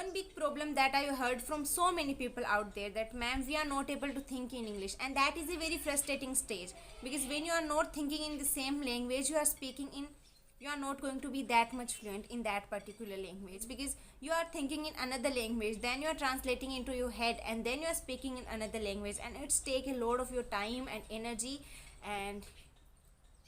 One big problem that I heard from so many people out there, that ma'am, we are not able to think in English, and that is a very frustrating stage, because when you are not thinking in the same language you are speaking in, you are not going to be that much fluent in that particular language, because you are thinking in another language, then you are translating into your head, and then you are speaking in another language, and it's take a lot of your time and energy, and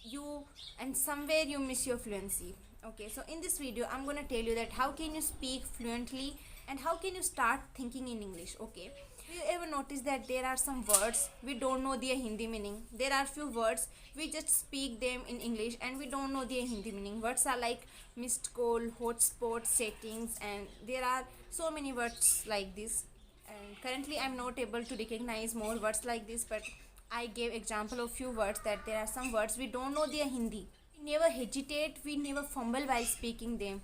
you and somewhere you miss your fluency. Okay, so in this video I'm gonna tell you that how can you speak fluently and how can you start thinking in English. Okay, do you ever notice that there are some words we don't know their Hindi meaning? There are few words we just speak them in English and we don't know their Hindi meaning. Words are like missed call, hotspot, settings, and there are so many words like this, and currently I'm not able to recognize more words like this, but I gave example of few words, that there are some words we don't know their Hindi. We never hesitate, we never fumble while speaking them,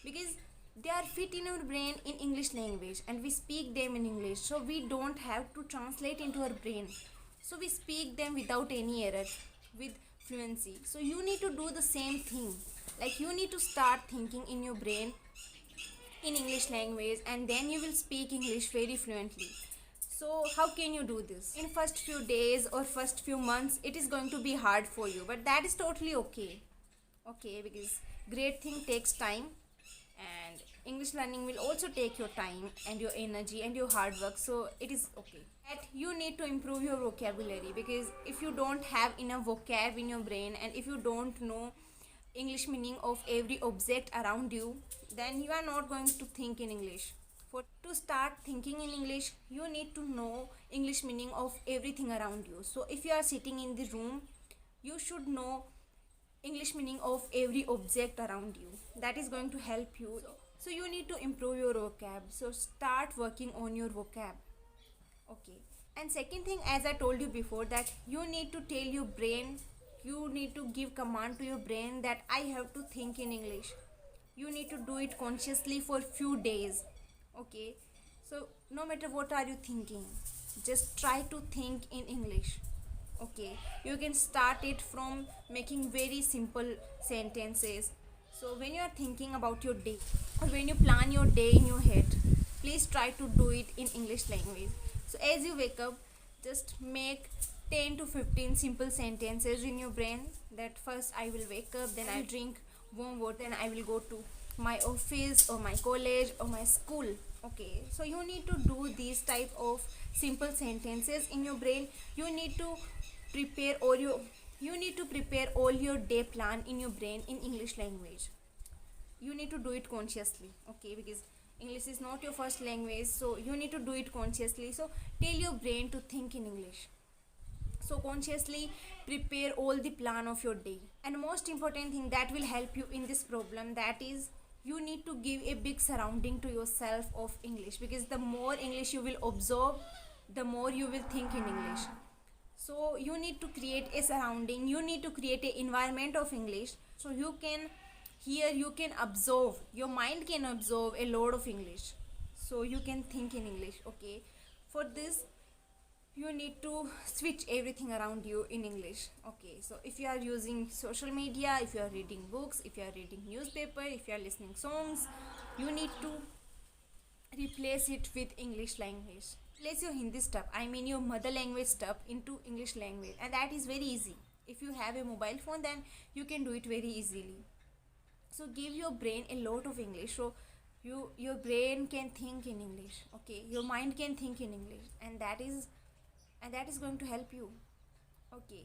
because they are fit in our brain in English language and we speak them in English, so we don't have to translate into our brain. So we speak them without any error, with fluency. So you need to do the same thing. Like you need to start thinking in your brain in English language, and then you will speak English very fluently. So how can you do this? In first few days or first few months it is going to be hard for you, but that is totally okay. Okay, because great thing takes time, and English learning will also take your time and your energy and your hard work, so it is okay. That you need to improve your vocabulary, because if you don't have enough vocab in your brain and if you don't know English meaning of every object around you, then you are not going to think in English. For to start thinking in English, you need to know English meaning of everything around you. So if you are sitting in the room, you should know English meaning of every object around you. That is going to help you. So you need to improve your vocab. So start working on your vocab. Okay. And second thing, as I told you before, that you need to tell your brain, you need to give command to your brain that I have to think in English. You need to do it consciously for few days. Okay, so no matter what are you thinking, just try to think in English. Okay, you can start it from making very simple sentences. So when you are thinking about your day, or when you plan your day in your head, please try to do it in English language. So as you wake up, just make 10 to 15 simple sentences in your brain, that first I will wake up, then I'll drink warm water, then I will go to my office or my college or my school. Okay, so you need to do these type of simple sentences in your brain. You need to prepare all your day plan in your brain in English language. You need to do it consciously. Okay, because English is not your first language, so you need to do it consciously. So tell your brain to think in English. So consciously prepare all the plan of your day. And most important thing that will help you in this problem, that is you need to give a big surrounding to yourself of English, because the more English you will observe, the more you will think in English. So you need to create a surrounding, you need to create an environment of English, so you can hear, you can absorb, your mind can absorb a lot of English, so you can think in English. Okay, for this you need to switch everything around you in English. Okay, so if you are using social media, if you are reading books, if you are reading newspaper, if you are listening songs, you need to replace it with English language. Place your Hindi stuff, I mean your mother language stuff, into English language, and that is very easy. If you have a mobile phone, then you can do it very easily. So give your brain a lot of English, so your brain can think in English. Okay, your mind can think in English, and that is going to help you. Okay,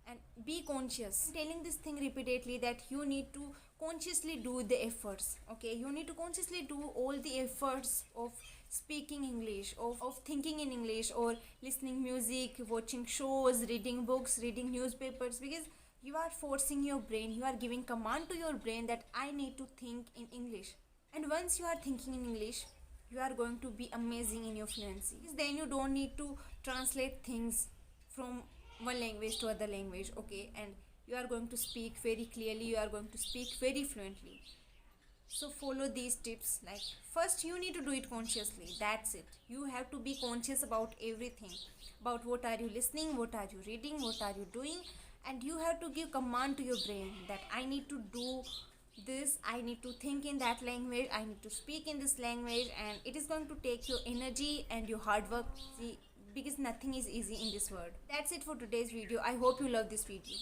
and be conscious. I'm telling this thing repeatedly, that you need to consciously do the efforts. Okay, you need to consciously do all the efforts of speaking English, of thinking in English, or listening music, watching shows, reading books, reading newspapers, because you are forcing your brain, you are giving command to your brain that I need to think in English. And once you are thinking in English, you are going to be amazing in your fluency. Then you don't need to translate things from one language to other language. Okay, and you are going to speak very clearly, you are going to speak very fluently. So follow these tips. Like first you need to do it consciously, that's it. You have to be conscious about everything, about what are you listening, what are you reading, what are you doing, and you have to give command to your brain that I need to do this, I need to think in that language, I need to speak in this language, and it is going to take your energy and your hard work. See, because nothing is easy in this world. That's it for today's video. I hope you love this video.